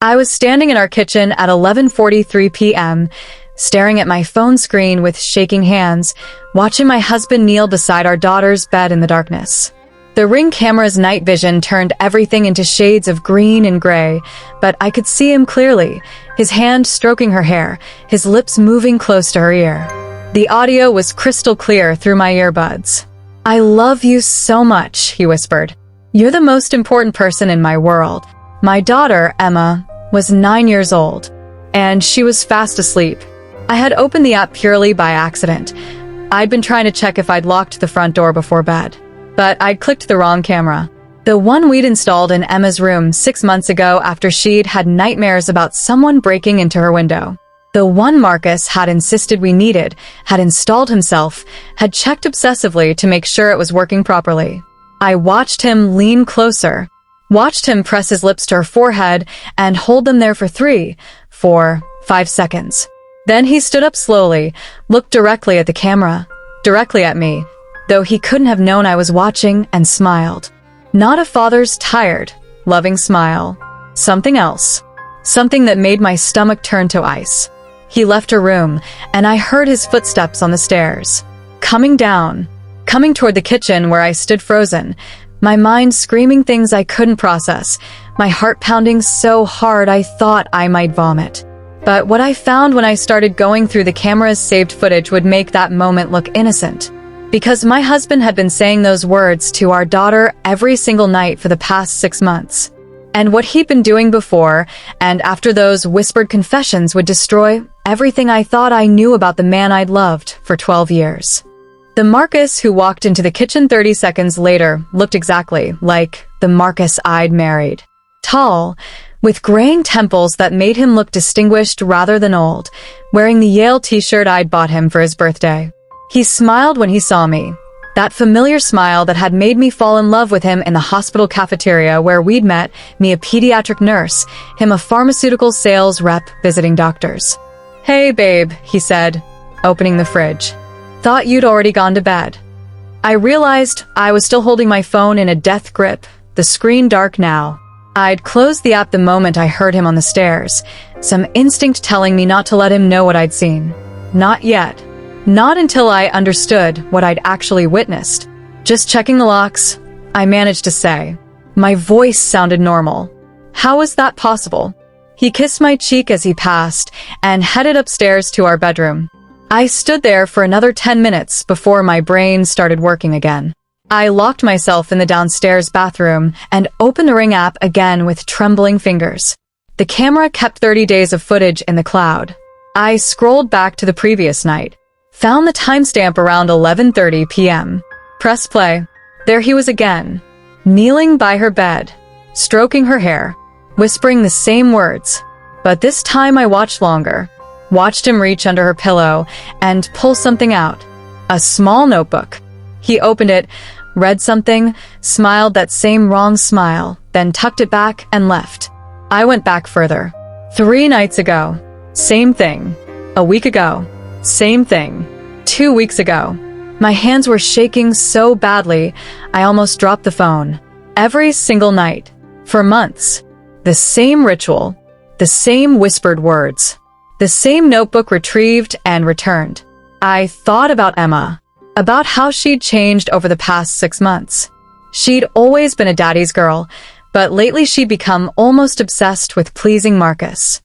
I was standing in our kitchen at 11:43 p.m., staring at my phone screen with shaking hands, watching my husband kneel beside our daughter's bed in the darkness. The Ring camera's night vision turned everything into shades of green and gray, but I could see him clearly, his hand stroking her hair, his lips moving close to her ear. The audio was crystal clear through my earbuds. "I love you so much," he whispered. "You're the most important person in my world." My daughter, Emma, was 9 years old, and she was fast asleep. I had opened the app purely by accident. I'd been trying to check if I'd locked the front door before bed, but I'd clicked the wrong camera. The one we'd installed in Emma's room 6 months ago after she'd had nightmares about someone breaking into her window. The one Marcus had insisted we needed, had installed himself, had checked obsessively to make sure it was working properly. I watched him lean closer, watched him press his lips to her forehead and hold them there for 3, 4, 5 seconds. Then he stood up slowly, looked directly at the camera, directly at me, though he couldn't have known I was watching, and smiled. Not a father's tired, loving smile. Something else. Something that made my stomach turn to ice. He left her room, and I heard his footsteps on the stairs. Coming down. Coming toward the kitchen where I stood frozen, my mind screaming things I couldn't process, my heart pounding so hard I thought I might vomit. But what I found when I started going through the camera's saved footage would make that moment look innocent. Because my husband had been saying those words to our daughter every single night for the past 6 months. And what he'd been doing before and after those whispered confessions would destroy everything I thought I knew about the man I'd loved for 12 years. The Marcus who walked into the kitchen 30 seconds later looked exactly like the Marcus I'd married. Tall, with graying temples that made him look distinguished rather than old, wearing the Yale t-shirt I'd bought him for his birthday. He smiled when he saw me. That familiar smile that had made me fall in love with him in the hospital cafeteria where we'd met, me a pediatric nurse, him a pharmaceutical sales rep visiting doctors. "Hey, babe," he said, opening the fridge. "Thought you'd already gone to bed." I realized I was still holding my phone in a death grip, the screen dark now. I'd closed the app the moment I heard him on the stairs, some instinct telling me not to let him know what I'd seen. Not yet. Not until I understood what I'd actually witnessed. "Just checking the locks," I managed to say. My voice sounded normal. How was that possible? He kissed my cheek as he passed and headed upstairs to our bedroom. I stood there for another 10 minutes before my brain started working again. I locked myself in the downstairs bathroom and opened the Ring app again with trembling fingers. The camera kept 30 days of footage in the cloud. I scrolled back to the previous night, found the timestamp around 11:30 p.m. Press play. There he was again, kneeling by her bed, stroking her hair, whispering the same words. But this time I watched longer. Watched him reach under her pillow and pull something out. A small notebook. He opened it, read something, smiled that same wrong smile, then tucked it back and left. I went back further. 3 nights ago. Same thing. A week ago. Same thing. 2 weeks ago. My hands were shaking so badly, I almost dropped the phone. Every single night. For months. The same ritual. The same whispered words. The same notebook retrieved and returned. I thought about Emma, about how she'd changed over the past 6 months. She'd always been a daddy's girl, but lately she'd become almost obsessed with pleasing Marcus.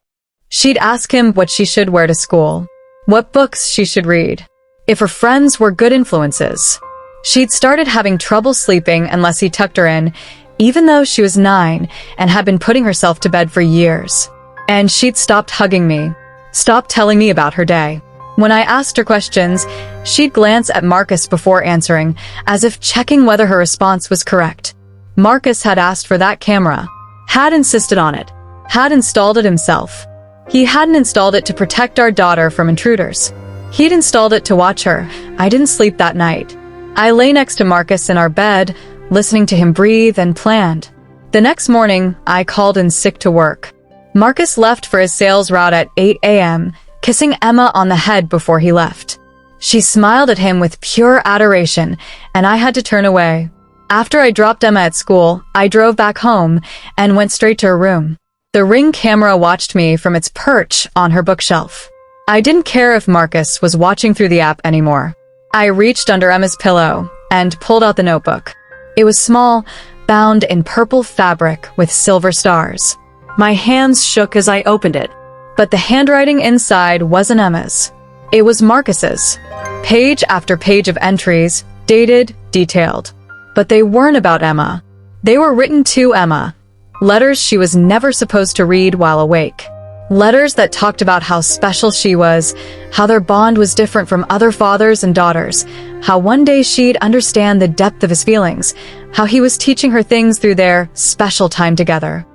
She'd ask him what she should wear to school, what books she should read, if her friends were good influences. She'd started having trouble sleeping unless he tucked her in, even though she was 9 and had been putting herself to bed for years. And she'd stopped hugging me. Stopped telling me about her day. When I asked her questions, she'd glance at Marcus before answering, as if checking whether her response was correct. Marcus had asked for that camera, had insisted on it, had installed it himself. He hadn't installed it to protect our daughter from intruders. He'd installed it to watch her. I didn't sleep that night. I lay next to Marcus in our bed, listening to him breathe, and planned. The next morning, I called in sick to work. Marcus left for his sales route at 8 a.m., kissing Emma on the head before he left. She smiled at him with pure adoration, and I had to turn away. After I dropped Emma at school, I drove back home and went straight to her room. The Ring camera watched me from its perch on her bookshelf. I didn't care if Marcus was watching through the app anymore. I reached under Emma's pillow and pulled out the notebook. It was small, bound in purple fabric with silver stars. My hands shook as I opened it, but the handwriting inside wasn't Emma's. It was Marcus's. Page after page of entries, dated, detailed. But they weren't about Emma. They were written to Emma. Letters she was never supposed to read while awake. Letters that talked about how special she was, how their bond was different from other fathers and daughters, how one day she'd understand the depth of his feelings, how he was teaching her things through their special time together.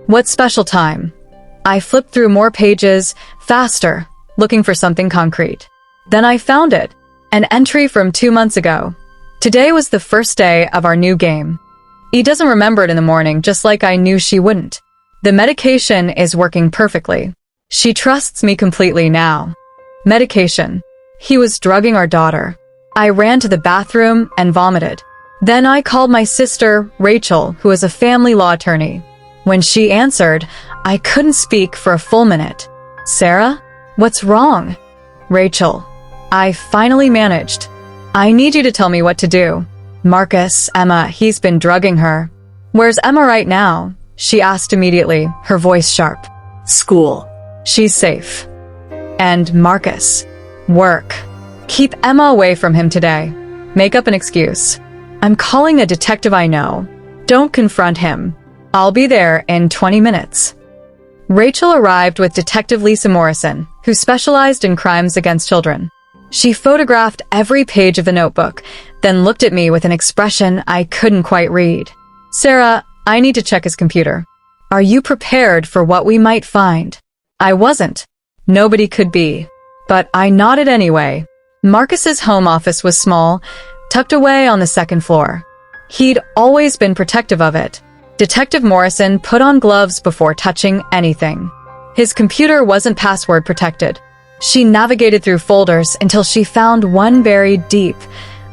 What special time? I flipped through more pages, faster, looking for something concrete. Then I found it, an entry from 2 months ago. Today was the first day of our new game. He doesn't remember it in the morning, just like I knew she wouldn't. The medication is working perfectly. She trusts me completely now. Medication. He was drugging our daughter. I ran to the bathroom and vomited. Then I called my sister, Rachel, who is a family law attorney. When she answered, I couldn't speak for a full minute. Sarah? What's wrong? Rachel. I finally managed. I need you to tell me what to do. Marcus, Emma, he's been drugging her. Where's Emma right now? She asked immediately, her voice sharp. School. She's safe. And Marcus. Work. Keep Emma away from him today. Make up an excuse. I'm calling a detective I know. Don't confront him. I'll be there in 20 minutes. Rachel arrived with Detective Lisa Morrison, who specialized in crimes against children. She photographed every page of the notebook, then looked at me with an expression I couldn't quite read. Sarah, I need to check his computer. Are you prepared for what we might find? I wasn't. Nobody could be. But I nodded anyway. Marcus's home office was small, tucked away on the second floor. He'd always been protective of it. Detective Morrison put on gloves before touching anything. His computer wasn't password protected. She navigated through folders until she found one buried deep,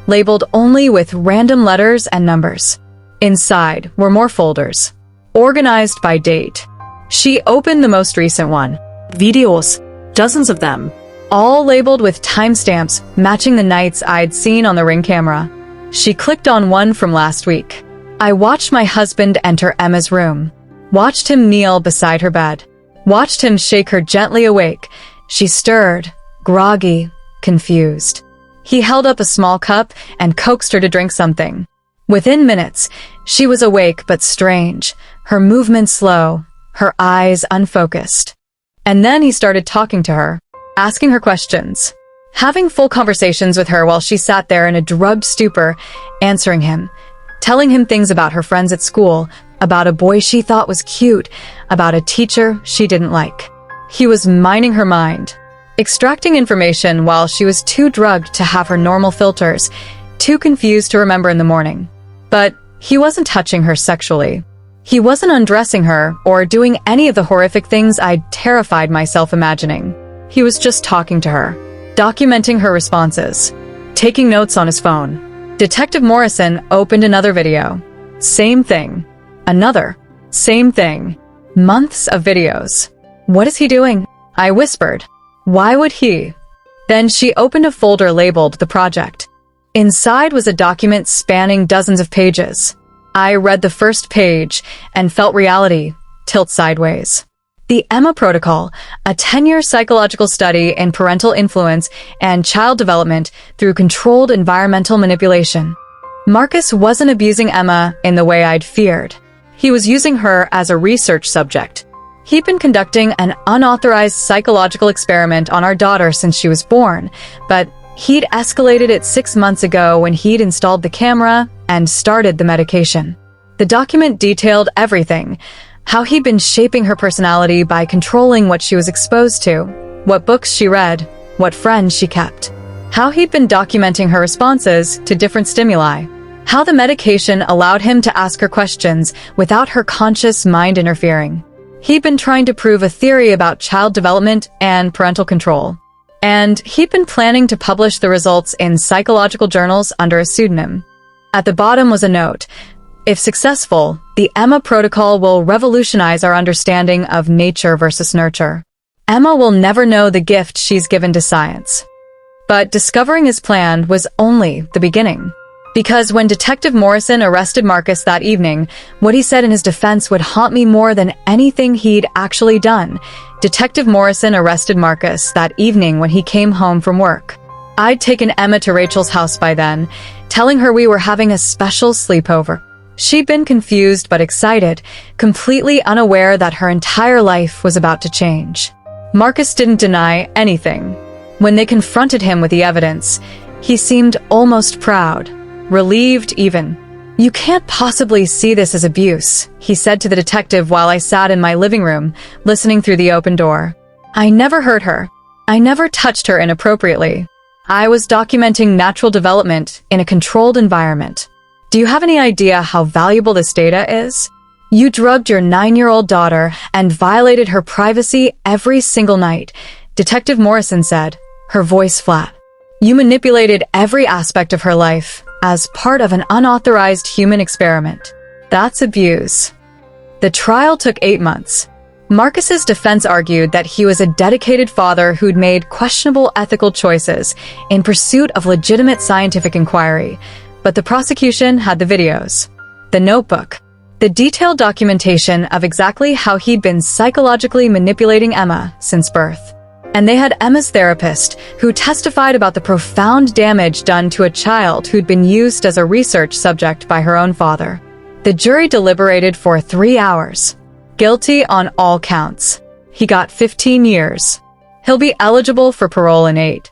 labeled only with random letters and numbers. Inside were more folders, organized by date. She opened the most recent one. Videos, dozens of them, all labeled with timestamps matching the nights I'd seen on the Ring camera. She clicked on one from last week. I watched my husband enter Emma's room, watched him kneel beside her bed, watched him shake her gently awake. She stirred, groggy, confused. He held up a small cup and coaxed her to drink something. Within minutes, she was awake but strange, her movements slow, her eyes unfocused. And then he started talking to her, asking her questions, having full conversations with her while she sat there in a drugged stupor, answering him, telling him things about her friends at school, about a boy she thought was cute, about a teacher she didn't like. He was mining her mind, extracting information while she was too drugged to have her normal filters, too confused to remember in the morning. But he wasn't touching her sexually. He wasn't undressing her or doing any of the horrific things I'd terrified myself imagining. He was just talking to her, documenting her responses, taking notes on his phone. Detective Morrison opened another video. Same thing. Another. Same thing. Months of videos. What is he doing? I whispered. Why would he? Then she opened a folder labeled The Project. Inside was a document spanning dozens of pages. I read the first page and felt reality tilt sideways. The Emma Protocol, a 10-year psychological study in parental influence and child development through controlled environmental manipulation. Marcus wasn't abusing Emma in the way I'd feared. He was using her as a research subject. He'd been conducting an unauthorized psychological experiment on our daughter since she was born, but he'd escalated it 6 months ago when he'd installed the camera and started the medication. The document detailed everything, how he'd been shaping her personality by controlling what she was exposed to, what books she read, what friends she kept, how he'd been documenting her responses to different stimuli, how the medication allowed him to ask her questions without her conscious mind interfering. He'd been trying to prove a theory about child development and parental control. And he'd been planning to publish the results in psychological journals under a pseudonym. At the bottom was a note. If successful, the Emma protocol will revolutionize our understanding of nature versus nurture. Emma will never know the gift she's given to science. But discovering his plan was only the beginning. Because when Detective Morrison arrested Marcus that evening, what he said in his defense would haunt me more than anything he'd actually done. Detective Morrison arrested Marcus that evening when he came home from work. I'd taken Emma to Rachel's house by then, telling her we were having a special sleepover. She'd been confused but excited, completely unaware that her entire life was about to change. Marcus didn't deny anything. When they confronted him with the evidence, he seemed almost proud. Relieved even. "You can't possibly see this as abuse," he said to the detective while I sat in my living room, listening through the open door. "I never hurt her. I never touched her inappropriately. I was documenting natural development in a controlled environment. Do you have any idea how valuable this data is? You drugged your 9-year-old daughter and violated her privacy every single night," Detective Morrison said, her voice flat. "You manipulated every aspect of her life as part of an unauthorized human experiment. That's abuse." The trial took 8 months. Marcus's defense argued that he was a dedicated father who'd made questionable ethical choices in pursuit of legitimate scientific inquiry, but the prosecution had the videos, the notebook, the detailed documentation of exactly how he'd been psychologically manipulating Emma since birth. And they had Emma's therapist, who testified about the profound damage done to a child who'd been used as a research subject by her own father. The jury deliberated for 3 hours. Guilty on all counts. He got 15 years. He'll be eligible for parole in 8.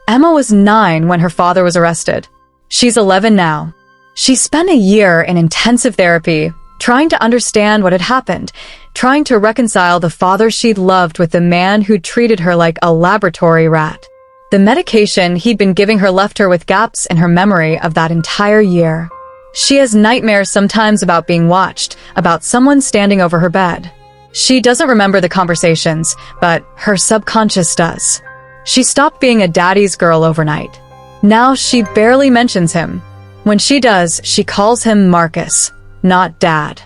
Emma was 9 when her father was arrested. She's 11 now. She spent a year in intensive therapy, trying to understand what had happened, trying to reconcile the father she'd loved with the man who'd treated her like a laboratory rat. The medication he'd been giving her left her with gaps in her memory of that entire year. She has nightmares sometimes about being watched, about someone standing over her bed. She doesn't remember the conversations, but her subconscious does. She stopped being a daddy's girl overnight. Now she barely mentions him. When she does, she calls him Marcus, not Dad.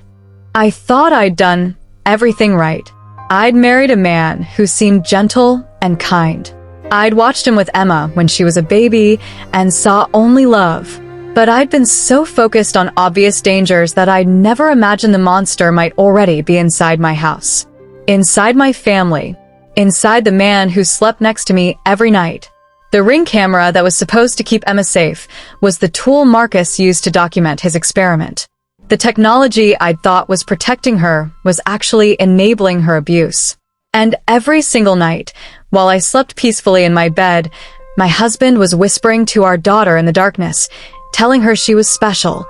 I thought I'd done everything right. I'd married a man who seemed gentle and kind. I'd watched him with Emma when she was a baby and saw only love. But I'd been so focused on obvious dangers that I'd never imagined the monster might already be inside my house. Inside my family. Inside the man who slept next to me every night. The Ring camera that was supposed to keep Emma safe was the tool Marcus used to document his experiment. The technology I'd thought was protecting her was actually enabling her abuse. And every single night, while I slept peacefully in my bed, my husband was whispering to our daughter in the darkness, telling her she was special,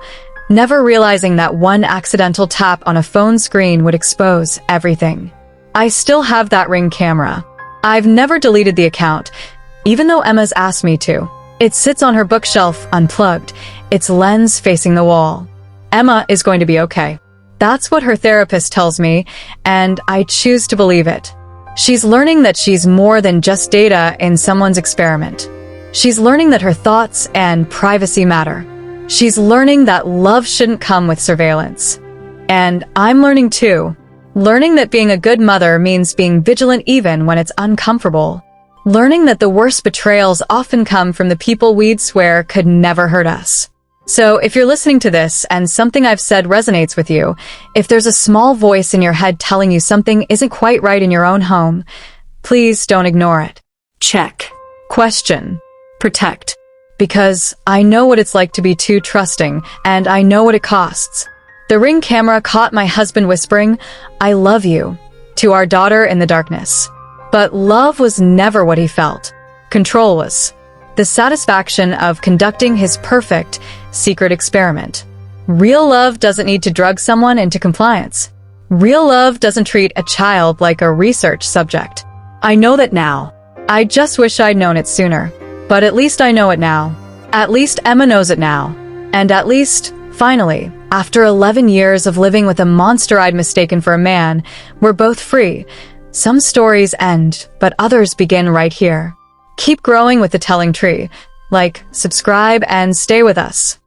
never realizing that one accidental tap on a phone screen would expose everything. I still have that Ring camera. I've never deleted the account, even though Emma's asked me to. It sits on her bookshelf unplugged, its lens facing the wall. Emma is going to be okay. That's what her therapist tells me, and I choose to believe it. She's learning that she's more than just data in someone's experiment. She's learning that her thoughts and privacy matter. She's learning that love shouldn't come with surveillance. And I'm learning too. Learning that being a good mother means being vigilant even when it's uncomfortable. Learning that the worst betrayals often come from the people we'd swear could never hurt us. So if you're listening to this and something I've said resonates with you, if there's a small voice in your head telling you something isn't quite right in your own home, please don't ignore it. Check. Question. Protect. Because I know what it's like to be too trusting, and I know what it costs. The Ring camera caught my husband whispering, "I love you," to our daughter in the darkness. But love was never what he felt. Control was. The satisfaction of conducting his perfect, secret experiment. Real love doesn't need to drug someone into compliance. Real love doesn't treat a child like a research subject. I know that now. I just wish I'd known it sooner. But at least I know it now. At least Emma knows it now. And at least, finally, after 11 years of living with a monster I'd mistaken for a man, we're both free. Some stories end, but others begin right here. Keep growing with the telling tree. Like, subscribe, and stay with us.